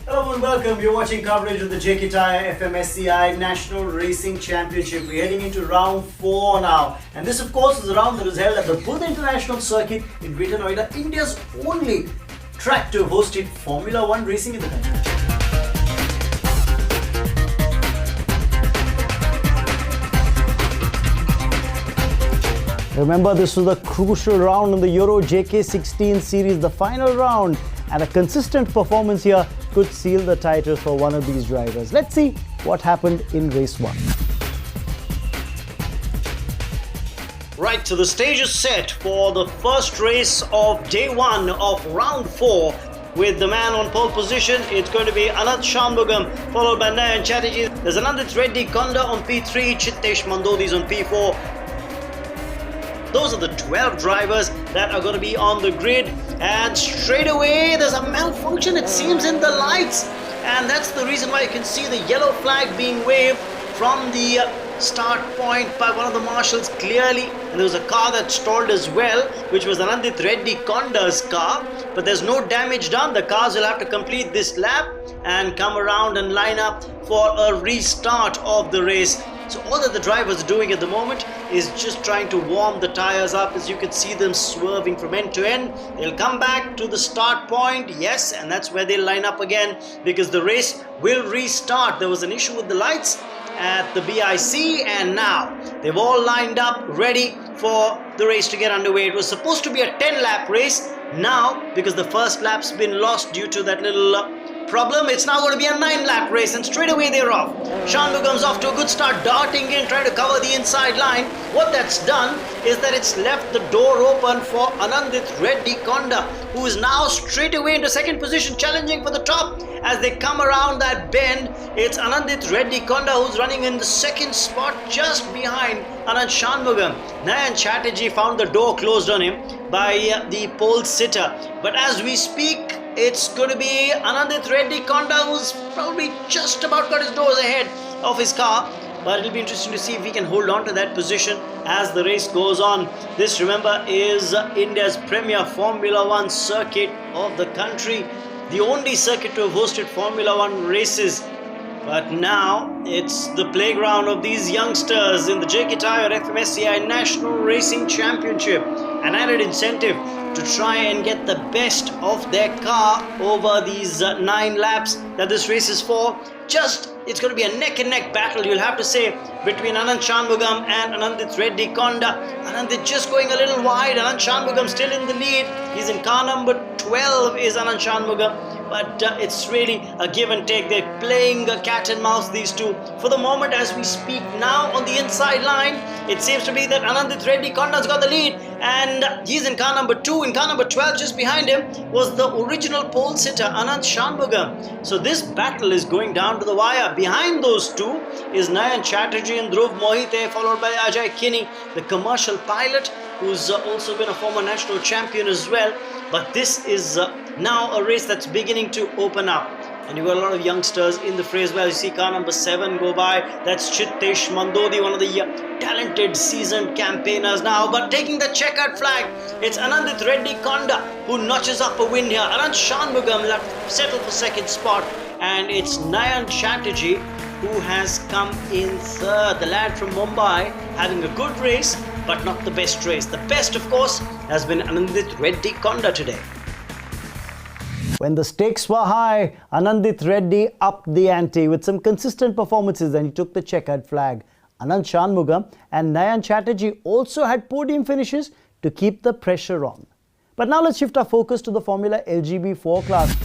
Hello and welcome. You're watching coverage of the Tyre FMSCI National Racing Championship. We're heading into round 4 now. And this, of course, is a round that was held at the Buddha International Circuit in Greater Noida, India's only track to have hosted Formula 1 racing in the country. Remember, this was the crucial round in the Euro JK16 series, the final round, and a consistent performance here could seal the title for one of these drivers. Let's see what happened in race 1. Right, so the stage is set for the first race of day 1 of round 4. With the man on pole position, it's going to be Anand Shanmugam, followed by Nayan Chatterjee. There's Anandit Reddy Konda on P3, Chittesh Mandodi's on P4. Those are the 12 drivers that are going to be on the grid, and straight away there's a malfunction, it seems, in the lights, and that's the reason why you can see the yellow flag being waved from the start point by one of the marshals clearly. And there was a car that stalled as well, which was Anandit Reddy Konda's car, but there's no damage done. The cars will have to complete this lap and come around and line up for a restart of the race. So all that the drivers are doing at the moment is just trying to warm the tires up. As you can see them swerving from end to end. They'll come back to the start point, yes, and that's where they'll line up again, because the race will restart. There was an issue with the lights at the BIC, and now they've all lined up ready for the race to get underway. It was supposed to be a 10-lap race. Now, because the first lap's been lost due to that little problem, it's now going to be a 9-lap race, and straight away they're off. Shanmugam's off to a good start, darting in, trying to cover the inside line. What that's done is that it's left the door open for Anandit Reddy Konda, who is now straight away into second position, challenging for the top. As they come around that bend, it's Anandit Reddy Konda who's running in the second spot, just behind Anand Shanmugam. Nayan Chatterjee found the door closed on him by the pole sitter, but as we speak, it's going to be Anandit Reddy Konda, who's probably just about got his doors ahead of his car. But it'll be interesting to see if he can hold on to that position as the race goes on. This, remember, is India's premier Formula 1 circuit of the country. The only circuit to have hosted Formula 1 races. But now it's the playground of these youngsters in the Tyre FMSCI National Racing Championship. An added incentive to try and get the best of their car over these 9 laps that this race is for. It's going to be a neck-and-neck battle, you'll have to say, between Anand Shanmugam and Anandit Reddy Konda. Anandit just going a little wide, Anand Shanmugam still in the lead. He's in car number 12 is Anand Shanmugam. But it's really a give and take. They're playing cat and mouse, these two. For the moment, as we speak now on the inside line, it seems to be that Anandit Reddy Konda's got the lead, and he's in car number 2. In car number 12, just behind him, was the original pole sitter, Anand Shanmugam. So this battle is going down to the wire. Behind those two is Nayan Chatterjee and Dhruv Mohite, followed by Ajay Kinney, the commercial pilot, who's also been a former national champion as well. But this is now a race that's beginning to open up. And you've got a lot of youngsters in the fray as well. You see car number 7 go by. That's Chittesh Mandodi, one of the talented, seasoned campaigners now. But taking the checkered flag, it's Anandit Reddy Konda who notches up a win here. Anand Shanmugam left settle for second spot. And it's Nayan Chatterjee who has come in third. The lad from Mumbai having a good race, but not the best race. The best, of course, has been Anandit Reddy Konda today. When the stakes were high, Anandit Reddy upped the ante with some consistent performances, and he took the checkered flag. Anand Shanmugam and Nayan Chatterjee also had podium finishes to keep the pressure on. But now let's shift our focus to the Formula LGB4 class.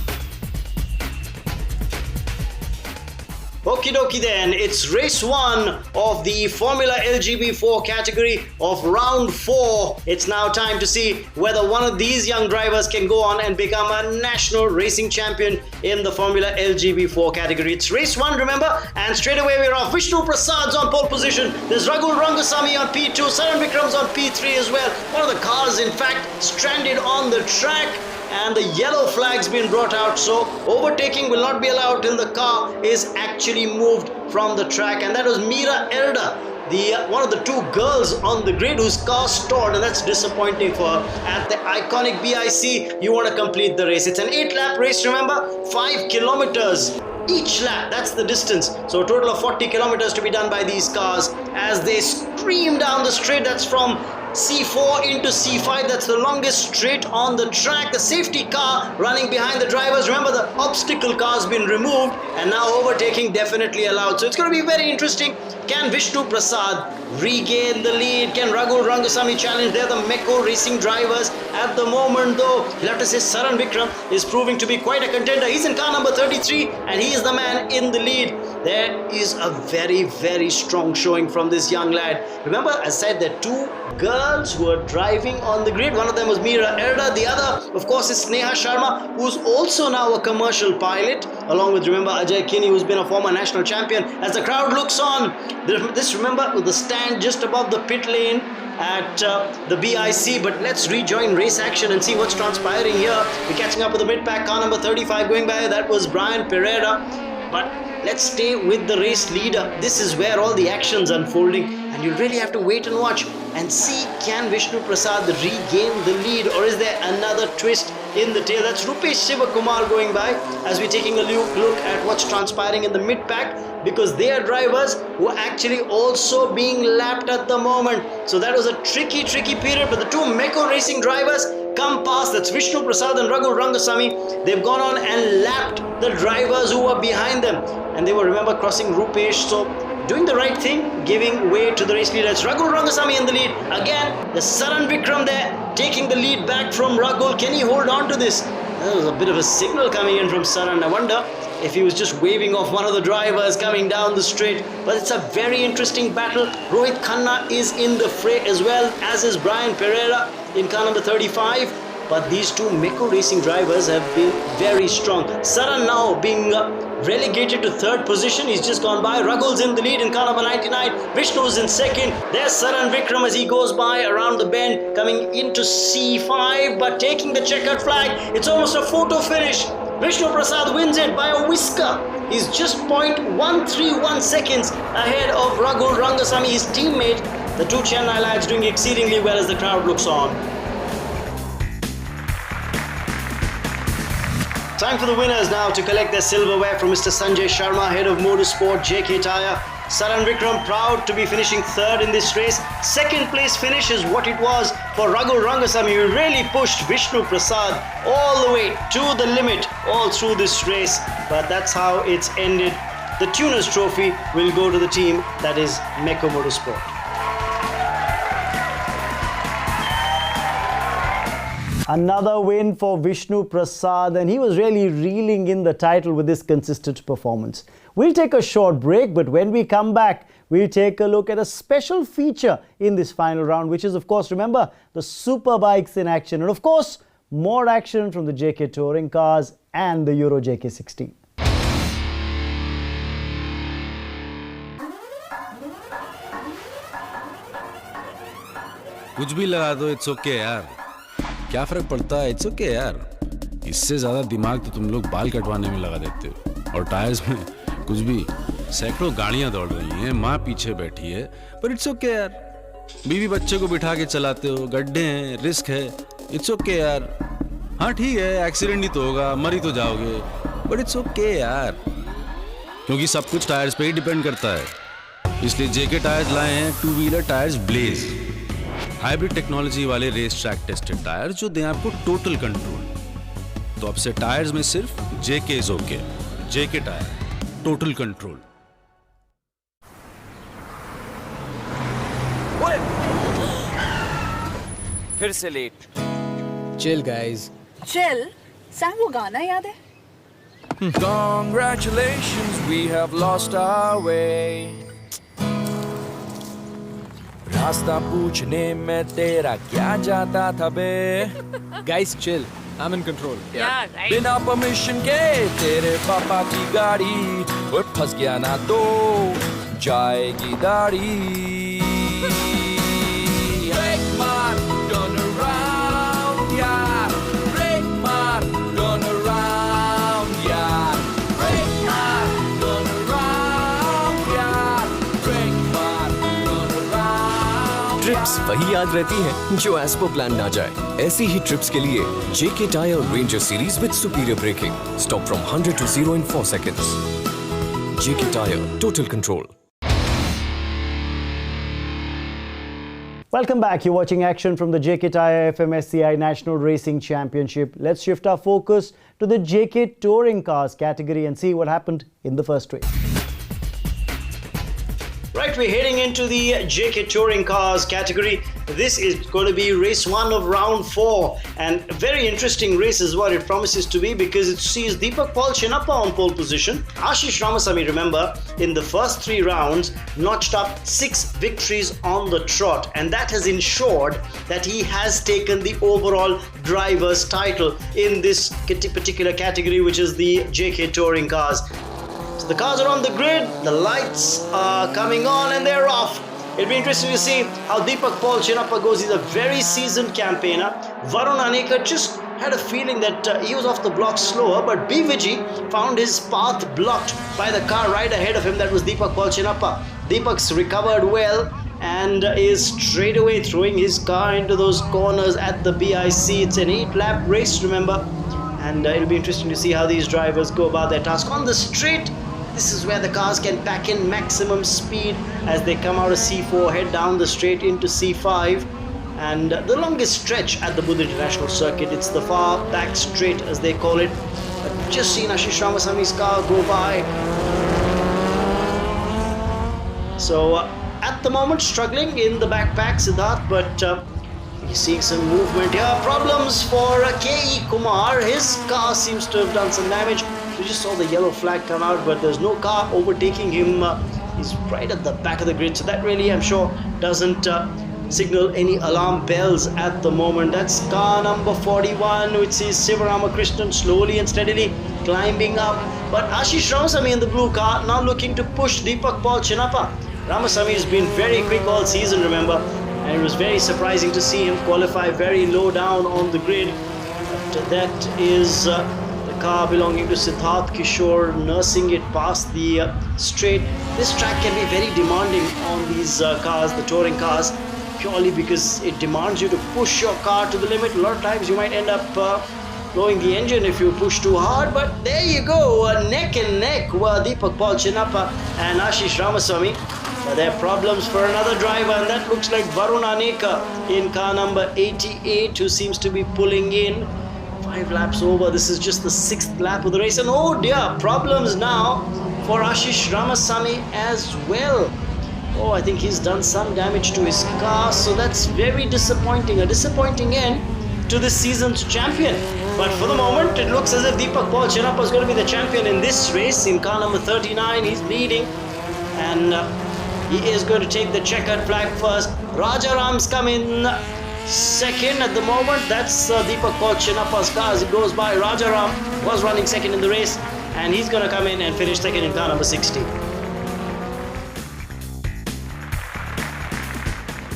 Okie dokie then, it's race 1 of the Formula LGB4 category of round 4. It's now time to see whether one of these young drivers can go on and become a national racing champion in the Formula LGB4 category. It's race 1, remember, and straight away we're off. Vishnu Prasad's on pole position. There's Raghu Rangasamy on P2, Saran Vikram's on P3 as well. One of the cars, in fact, stranded on the track, and the yellow flag's been brought out, so overtaking will not be allowed till the car is actually moved from the track. And that was Mira Elda the one of the two girls on the grid whose car stalled, and that's disappointing for her. At the iconic BIC, you want to complete the race. It's an 8-lap race, remember? 5 kilometers each lap, that's the distance. So a total of 40 kilometers to be done by these cars as they scream down the straight. That's from C4 into C5, that's the longest straight on the track. The safety car running behind the drivers. Remember, the obstacle car has been removed and now overtaking definitely allowed. So it's going to be very interesting. Can Vishnu Prasad regain the lead? Can Raghu Rangasamy challenge? They're the Meko racing drivers at the moment, though. You'll have to say Saran Vikram is proving to be quite a contender. He's in car number 33 and he is the man in the lead. There is a very, very strong showing from this young lad. Remember, I said there are two girls who are driving on the grid. One of them was Meera Erda. The other, of course, is Sneha Sharma, who's also now a commercial pilot, along with, remember, Ajay Kinney, who's been a former national champion. As the crowd looks on, this, remember, the stand just above the pit lane at the BIC. But let's rejoin race action and see what's transpiring here. We're catching up with the mid-pack car number 35 going by. That was Brian Pereira. But let's stay with the race leader. This is where all the action's unfolding, and you really have to wait and watch and see, can Vishnu Prasad regain the lead, or is there another twist in the tail? That's Rupesh Sivakumar going by as we're taking a look at what's transpiring in the mid-pack, because they are drivers who are actually also being lapped at the moment. So that was a tricky period, but the two Meko racing drivers come past. That's Vishnu Prasad and Raghu Rangasamy. They've gone on and lapped the drivers who were behind them, and they were, remember, crossing Rupesh. So doing the right thing, giving way to the race leader. It's Raghu Rangasamy in the lead. Again, the Saran Vikram there, taking the lead back from Raghu. Can he hold on to this? There was a bit of a signal coming in from Saran. I wonder if he was just waving off one of the drivers coming down the straight. But it's a very interesting battle. Rohit Khanna is in the fray as well, as is Brian Pereira in car number 35. But these two Meko racing drivers have been very strong. Saran now being relegated to third position. He's just gone by. Raghu's in the lead in car number 99. Vishnu's in second. There's Saran Vikram as he goes by around the bend, coming into C5, but taking the checkered flag. It's almost a photo finish. Vishnu Prasad wins it by a whisker. He's just 0.131 seconds ahead of Raghu Rangasamy, his teammate. The two Chennai lads doing exceedingly well as the crowd looks on. Time for the winners now to collect their silverware from Mr. Sanjay Sharma, head of motorsport, JK Tyre. Saran Vikram proud to be finishing third in this race. Second place finish is what it was for Raghu Rangasamy, who really pushed Vishnu Prasad all the way to the limit all through this race. But that's how it's ended. The Tuners Trophy will go to the team that is Meko Motorsport. Another win for Vishnu Prasad, and he was really reeling in the title with this consistent performance. We'll take a short break, but when we come back, we'll take a look at a special feature in this final round, which is, of course, remember, the super bikes in action. And of course, more action from the JK Touring cars and the Euro JK16. कुछ भी लगा दो, it's okay यार. क्या फर्क पड़ता है, it's okay यार. इससे ज्यादा दिमाग तो तुम लोग बाल कटवाने में लगा देते हो, और टायर्स में कुछ भी. सैकड़ों गाड़ियां दौड़ रही हैं, माँ पीछे बैठी है, पर इट्स ओके यार. बीवी बच्चे को बिठा के चलाते हो, गड्ढे हैं, रिस्क है, इट्स ओके यार. हाँ ठीक है, एक्सीडेंट ही तो होगा, मर ही तो जाओगे, बट इट्स ओके यार. क्योंकि सब कुछ टायर्स पे ही डिपेंड करता है. इसलिए जेके टायर्स लाए हैं 2 wheeler tyres Blaze. Hybrid technology वाले रेस ट्रैक टेस्टेड टायर जो दें आपको टोटल कंट्रोल. तो अब से टायर्स में सिर्फ JK is okay. JK tyre, total control. फिर से late. Chill guys. Chill? Sam, वो गाना याद है? Congratulations, we have lost our way. रास्ता पूछने में तेरा क्या जाता था बे. Guys, chill. I'm in control. Yeah, right. बिना परमिशन के तेरे पापा की गाड़ी और फंस गया ना तो जाएगी दाढ़ी. Break मार, turn around, यार. Break मार, turn around, यार. Break मार, turn around, यार. Break मार, turn वही याद रहती है जो एज पर प्लान ना जाए। ऐसी ही ट्रिप्स के लिए JK Tyre Ranger Series with superior braking. Stop from 100 to 0 in 4 seconds. JK Tyre, total control. Welcome back. You're watching action from the JK Tyre FMSCI National Racing Championship. Let's shift our focus to the JK Touring Cars category and see what happened in the first race. Right, we're heading into the JK Touring Cars category. This is going to be race 1 of round 4, and a very interesting race is what it promises to be, because it sees Deepak Paul Chinappa on pole position. Ashish Ramasamy, remember, in the first 3 rounds notched up 6 victories on the trot, and that has ensured that he has taken the overall driver's title in this particular category, which is the JK Touring Cars. So the cars are on the grid, the lights are coming on and they're off. It'll be interesting to see how Deepak Paul Chinappa goes. He's a very seasoned campaigner. Varun Anekar just had a feeling that he was off the block slower, but BVG found his path blocked by the car right ahead of him. That was Deepak Paul Chinappa. Deepak's recovered well and is straight away throwing his car into those corners at the BIC. It's an 8-lap race, remember, and it'll be interesting to see how these drivers go about their task. On the straight, this is where the cars can pack in maximum speed as they come out of C4, head down the straight into C5, and the longest stretch at the Buddha International Circuit. It's the far back straight, as they call it. I've just seen Ashish Ramasamy's car go by. So at the moment struggling in the backpack, Siddharth, but he's seeing some movement here. Problems for K.E. Kumar. His car seems to have done some damage. We just saw the yellow flag come out, but there's no car overtaking him. He's right at the back of the grid, so that really, I'm sure, doesn't signal any alarm bells at the moment. That's car number 41, which is Sivaramakrishnan slowly and steadily climbing up. But Ashish Ramasamy in the blue car now looking to push Deepak Paul Chinappa. Ramasamy has been very quick all season, remember, and it was very surprising to see him qualify very low down on the grid. But that is the car belonging to Siddharth Kishore, nursing it past the straight. This track can be very demanding on these cars, the touring cars, purely because it demands you to push your car to the limit. A lot of times you might end up blowing the engine if you push too hard, but there you go, neck and neck were Deepak Paul Chinappa and Ashish Ramasamy. There are problems for another driver, and that looks like Varun Anekar in car number 88, who seems to be pulling in. 5 laps over. This is just the 6th lap of the race, and oh dear, problems now for Ashish Ramasamy as well. Oh, I think he's done some damage to his car, so that's very disappointing. A disappointing end to this season's champion. But for the moment, it looks as if Deepak Paul Chinappa is going to be the champion in this race. In car number 39, he's leading, and he is going to take the checkered flag first. Rajaram's come in second at the moment. That's Deepak Paul Chinappa's car as it goes by. Rajaram was running second in the race, and he's going to come in and finish second in car number 60.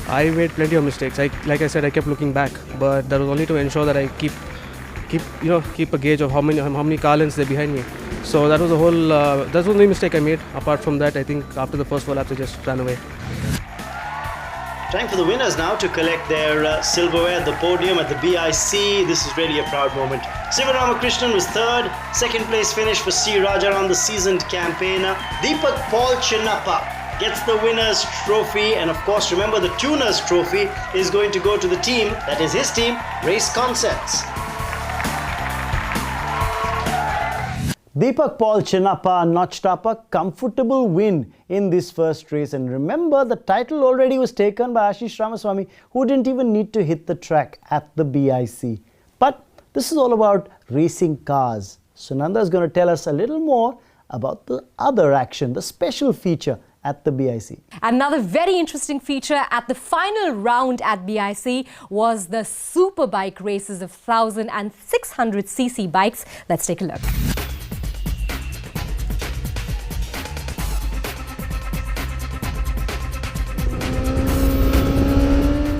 I made plenty of mistakes. Like I said, I kept looking back, but that was only to ensure that I keep a gauge of how many car lengths they're behind me. So that was the whole. That was the only mistake I made. Apart from that, I think after the first 4 laps, I just ran away. Time for the winners now to collect their silverware at the podium at the BIC. This is really a proud moment. Sivaramakrishnan was third. Second place finish for C. Rajaram, the seasoned campaigner. Deepak Paul Chinappa gets the winner's trophy, and of course remember the tuner's trophy is going to go to the team, that is his team, Race Concepts. Deepak Paul Chinappa notched up a comfortable win in this first race, and remember the title already was taken by Ashish Ramasamy, who didn't even need to hit the track at the BIC. But this is all about racing cars. Sunanda is going to tell us a little more about the other action, the special feature at the BIC. Another very interesting feature at the final round at BIC was the superbike races of 1,000 and 600cc bikes. Let's take a look.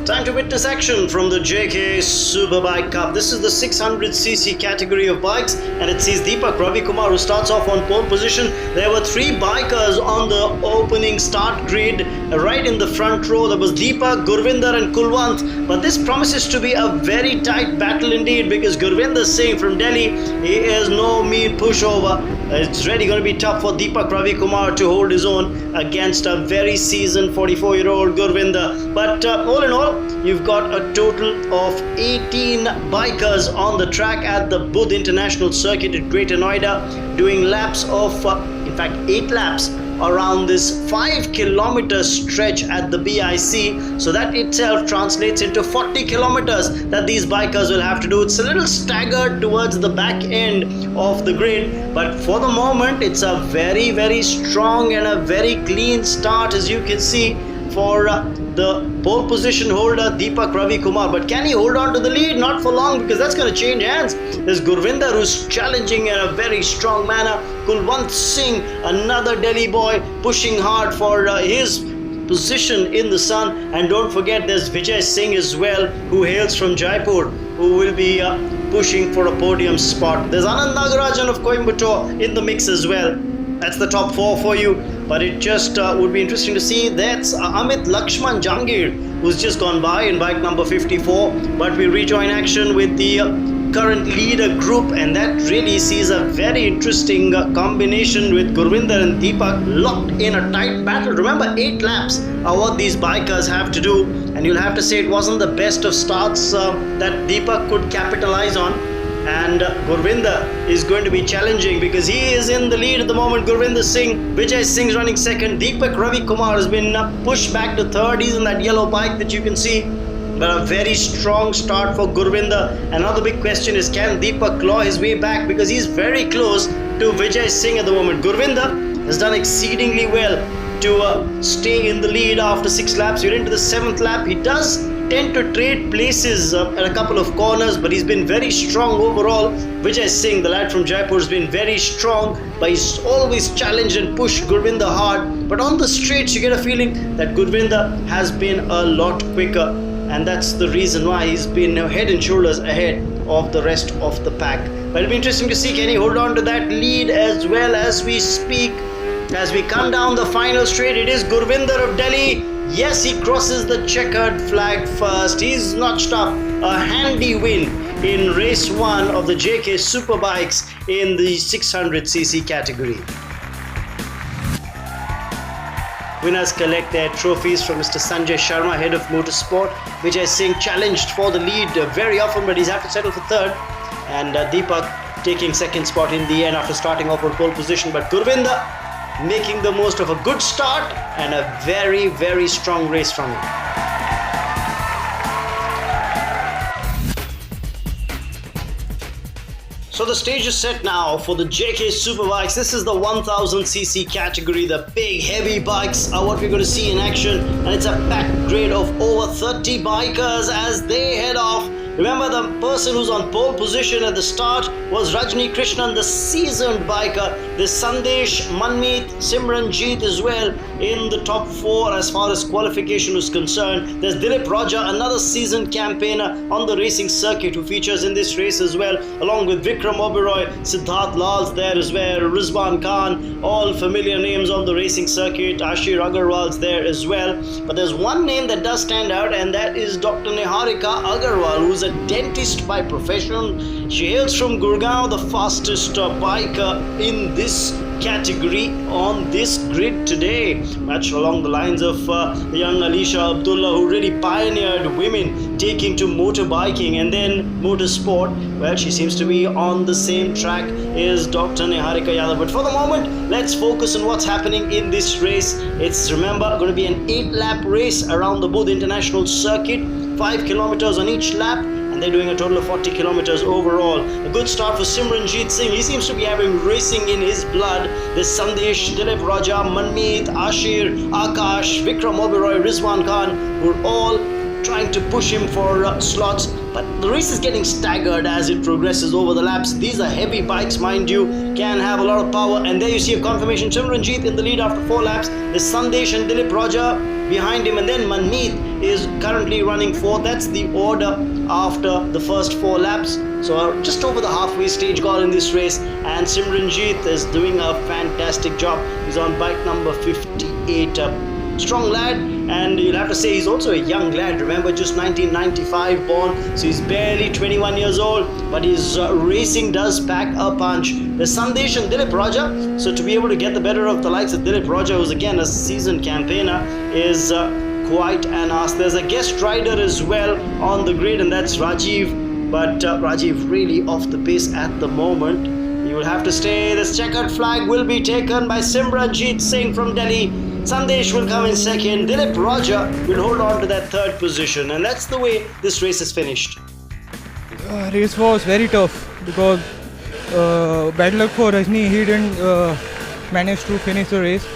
Time to witness action from the JK Superbike Cup. This is the 600cc category of bikes, and it sees Deepak Ravikumar, who starts off on pole position. There were three bikers on the opening start grid. Right in the front row, there was Deepak, Gurvinder and Kulwant. But this promises to be a very tight battle indeed, because Gurvinder Singh from Delhi, he is no mean pushover. It's really going to be tough for Deepak Ravikumar to hold his own against a very seasoned 44-year-old Gurvinder. But all in all, you've got a total of 18 bikers on the track at the Budh International Circuit at Greater Noida, doing laps of, in fact, 8 laps around this 5-kilometer stretch at the BIC. So that itself translates into 40 kilometers that these bikers will have to do. It's a little staggered towards the back end of the grid, but for the moment it's a very, very strong and a very clean start, as you can see, for the pole position holder Deepak Ravikumar. But can he hold on to the lead? Not for long, because that's going to change hands. There's Gurvinder, who's challenging in a very strong manner. Kulwant Singh, another Delhi boy, pushing hard for his position in the sun. And don't forget, there's Vijay Singh as well, who hails from Jaipur, who will be pushing for a podium spot. There's Anand Nagarajan of Coimbatore in the mix as well. That's the top 4 for you, but it just would be interesting to see. That's Amit Lakshman Jangir, who's just gone by in bike number 54. But we rejoin action with the current leader group, and that really sees a very interesting combination with Gurvinder and Deepak locked in a tight battle. Remember, 8 laps are what these bikers have to do, and you'll have to say it wasn't the best of starts that Deepak could capitalize on. And Gurvinder is going to be challenging, because he is in the lead at the moment. Gurvinder Singh, Vijay Singh's running second. Deepak Ravikumar has been pushed back to third. He's in that yellow bike that you can see. But a very strong start for Gurvinder. Another big question is, can Deepak claw his way back, because he's very close to Vijay Singh at the moment. Gurvinder has done exceedingly well to stay in the lead after 6 laps. You're into the 7th lap. He does tend to trade places at a couple of corners, but he's been very strong overall. Vijay Singh, the lad from Jaipur, has been very strong, but he's always challenged and pushed Gurvinder hard. But on the straights, you get a feeling that Gurvinder has been a lot quicker, and that's the reason why he's been head and shoulders ahead of the rest of the pack. But it'll be interesting to see, can he hold on to that lead as well as we speak. As we come down the final straight, it is Gurvinder of Delhi. Yes, he crosses the checkered flag first. He's notched up a handy win in race 1 of the JK Superbikes in the 600cc category. Winners collect their trophies from Mr. Sanjay Sharma, head of motorsport. Vijay Singh challenged for the lead very often, but he's had to settle for third. And Deepak taking second spot in the end after starting off on pole position. But Gurvinder making the most of a good start and a very, very strong race from him. So the stage is set now for the JK Superbikes. This is the 1000cc category. The big, heavy bikes are what we're going to see in action. And it's a packed grid of over 30 bikers as they head off. Remember, the person who's on pole position at the start was Rajni Krishnan, the seasoned biker. There's Sandesh, Manmeet, Simranjeet as well in the top 4 as far as qualification is concerned. There's Dilip Raja, another seasoned campaigner on the racing circuit, who features in this race as well, along with Vikram Oberoi. Siddharth Lal's there as well, Rizwan Khan, all familiar names on the racing circuit. Ashir Agarwal's there as well. But there's one name that does stand out, and that is Dr. Niharika Agarwal, who's a dentist by profession. She hails from Gurgaon, the fastest biker in this category on this grid today. Much along the lines of the young Alisha Abdullah, who really pioneered women taking to motorbiking and then motorsport. Well, she seems to be on the same track as Dr. Niharika Yadav. But for the moment, let's focus on what's happening in this race. It's, remember, going to be an 8-lap race around the Budh International Circuit, 5 kilometers on each lap, and they're doing a total of 40 kilometers overall. A good start for Simranjeet Singh. He seems to be having racing in his blood. There's Sandesh, Dilip Raja, Manmeet, Ashir, Akash, Vikram Oberoi, Rizwan Khan, who are all trying trying to push him for slots, but the race is getting staggered as it progresses over the laps. These are heavy bikes, mind you, can have a lot of power. And there you see a confirmation. Simranjeet in the lead after 4 laps. There's Sandesh and Dilip Roja behind him, and then Manmeet is currently running 4th. That's the order after the first 4 laps. So just over the halfway stage got in this race, and Simranjeet is doing a fantastic job. He's on bike number 58. Strong lad, and you'll have to say he's also a young lad. Remember, just 1995 born, so he's barely 21 years old, but his racing does pack a punch. There's Sandesh and Dilip Roja, so to be able to get the better of the likes of Dilip Roja, who's again a seasoned campaigner, is quite an ask. There's a guest rider as well on the grid, and that's Rajiv, but Rajiv really off the pace at the moment. He will have to stay. This checkered flag will be taken by Simranjeet Singh from Delhi. Sandesh will come in second. Dilip Roja will hold on to that 3rd position, and that's the way this race is finished. Race was very tough because bad luck for Rajni. He didn't manage to finish the race,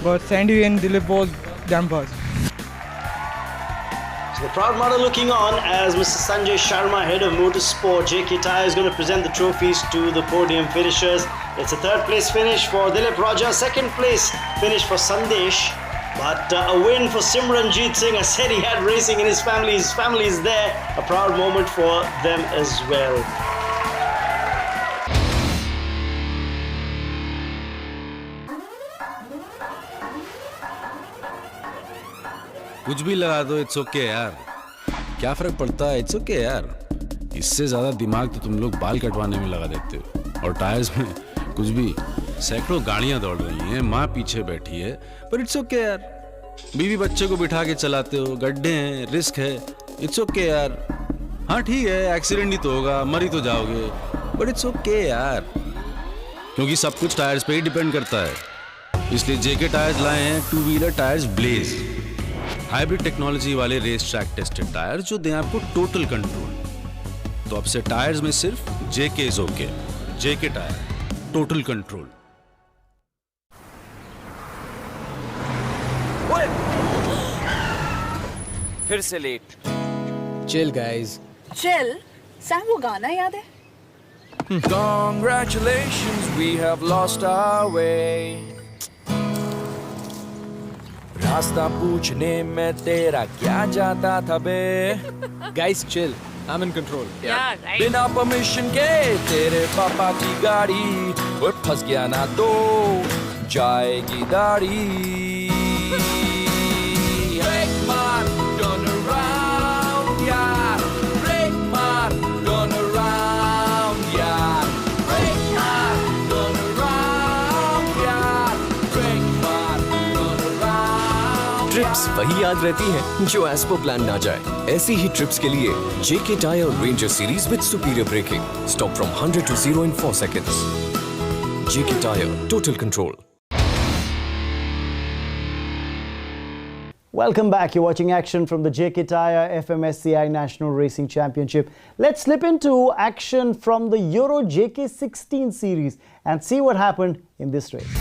but Sandy and Dilip was damn fast. So the proud mother looking on as Mr. Sanjay Sharma, head of motorsport, JK Tyre, is going to present the trophies to the podium finishers. It's a 3rd place finish for Dilip Roja, 2nd place finish for Sandesh, but a win for Simranjeet Singh. I said he had racing in his family. His family is there. A proud moment for them as well. कुछ भी लगा दो, it's okay यार, क्या फर्क पड़ता है, it's okay यार। इससे ज्यादा दिमाग तो तुम लोग बाल कटवाने में लगा देते हो, और टायर्स में कुछ भी। सैकड़ों गाड़ियां दौड़ रही हैं, माँ पीछे बैठी है, पर इट्स ओके यार। बीवी बच्चे को बिठा के चलाते हो, गड्ढे हैं, रिस्क है, इट्स ओके यार। हाँ ठीक है, एक्सीडेंट ही तो होगा, मर ही तो जाओगे, बट इट्स ओके यार, क्योंकि सब कुछ टायर्स पे ही डिपेंड करता है। इसलिए जेके टायर्स लाए हैं 2 wheeler tyres Blaze, hybrid technology वाले रेस ट्रैक टेस्टेड टायर जो दें आपको टोटल कंट्रोल। तो अब से टायर्स में सिर्फ JK is okay. JK tyre, total control. फिर से late. Chill, guys. Chill Sam, वो गाना याद है? Congratulations, we have lost our way. रास्ता पूछने में तेरा क्या जाता था बे? Guys, chill. I'm in control. Yeah, right. बिना परमिशन के तेरे पापा की गाड़ी, वो फंस गया ना तो जाएगी दाढ़ी। Break मार, turn around, यार। Break मार, turn around, यार। Break मार, turn around, यार। Break मार, turn around। ट्रिप्स वही याद रहती हैं जो एज पर प्लान ना जाए। ऐसी ही ट्रिप्स के लिए JK Tyre Ranger series with superior braking. Stop from 100 to 0 in 4 seconds. JK Tyre, total control. Welcome back. You're watching action from the JK Tyre FMSCI National Racing Championship. Let's slip into action from the Euro JK16 series and see what happened in this race.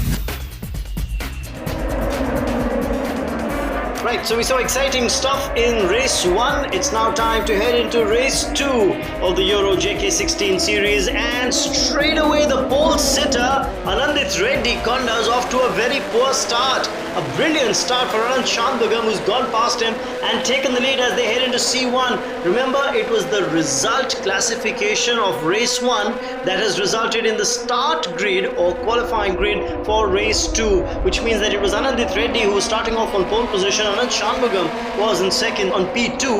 Right, so we saw exciting stuff in race 1. It's now time to head into race 2 of the Euro JK16 series, and straight away the pole sitter Anandit Reddy Konda is off to a very poor start. A brilliant start for Anand Shanmugam, who's gone past him and taken the lead as they head into C1. Remember, it was the result classification of race 1 that has resulted in the start grid or qualifying grid for race 2, which means that it was Anandit Reddy who was starting off on pole position. Anand Shanmugam was in second on P2,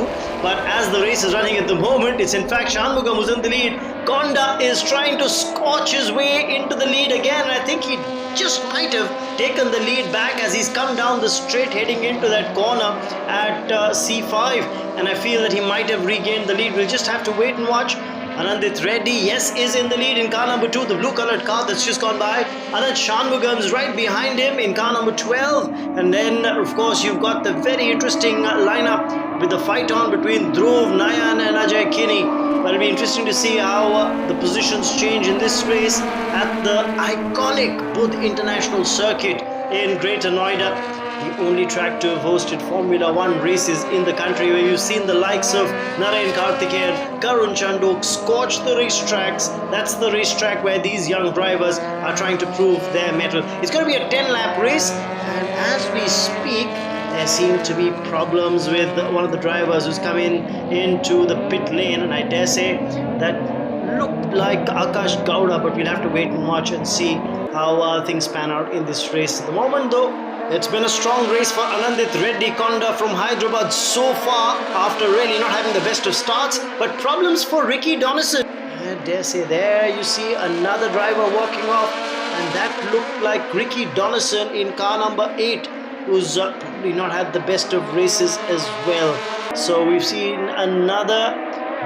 but as the race is running at the moment, it's in fact Shanmugam who's in the lead. Konda is trying to scorch his way into the lead again. I think he just might have taken the lead back as he's come down the straight heading into that corner at C5, and I feel that he might have regained the lead. We'll just have to wait and watch. Anandit Reddy, yes, is in the lead in car number 2, the blue colored car that's just gone by. Anand Shanmugam's right behind him in car number 12. And then, of course, you've got the very interesting lineup with the fight on between Dhruv, Nayan and Ajay Kini. But it'll be interesting to see how the positions change in this race at the iconic Budh International Circuit in Greater Noida. the only track to have hosted Formula 1 races in the country, where you've seen the likes of Narayan Karthikeyan, Karun Chandok scorch the racetracks. That's the racetrack where these young drivers are trying to prove their mettle. It's going to be a 10-lap race, and as we speak, there seem to be problems with one of the drivers who's come into the pit lane, and I dare say that looked like Akash Gowda, but we'll have to wait and watch and see how things pan out in this race. At the moment though, it's been a strong race for Anandit Reddy Konda from Hyderabad so far, after really not having the best of starts, but problems for Ricky Donnison. I dare say there you see another driver walking off, and that looked like Ricky Donnison in car number 8, who's probably not had the best of races as well. So we've seen another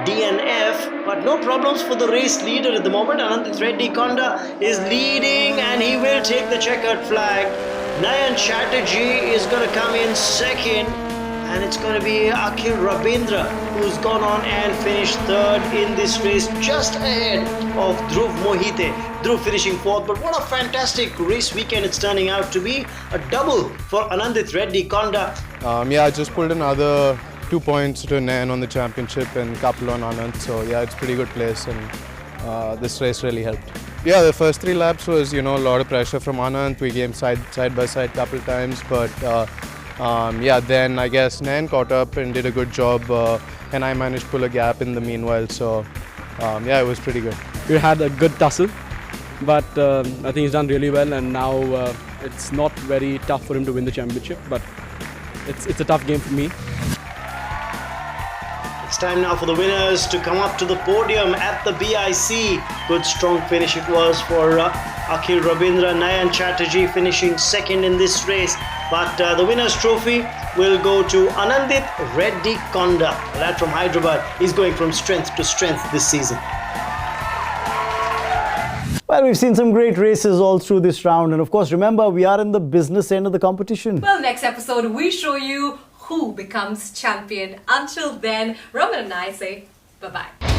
DNF, but no problems for the race leader at the moment. Anandit Reddy Konda is leading, and he will take the checkered flag. Nayan Chatterjee is going to come in second, and it's going to be Akhil Rabindra who's gone on and finished third in this race, just ahead of Dhruv Mohite. Dhruv finishing fourth, but what a fantastic race weekend it's turning out to be. A double for Anandit Reddy Konda. I just pulled another 2 points to Nayan on the championship and couple on Anand, so yeah, it's a pretty good place, and this race really helped. Yeah, the first 3 laps was, a lot of pressure from Anand. We came side by side a couple times, but then I guess Nayan caught up and did a good job, and I managed to pull a gap in the meanwhile, so it was pretty good. We had a good tussle, but I think he's done really well, and now it's not very tough for him to win the championship, but it's a tough game for me. It's time now for the winners to come up to the podium at the BIC. Good strong finish it was for Akhil Rabindra. Nayan Chatterjee finishing second in this race. But the winner's trophy will go to Anandit Reddy Konda. The lad from Hyderabad is going from strength to strength this season. Well, we've seen some great races all through this round. And of course, remember, we are in the business end of the competition. Well, next episode, we show you who becomes champion. Until then, Raman and I say bye-bye.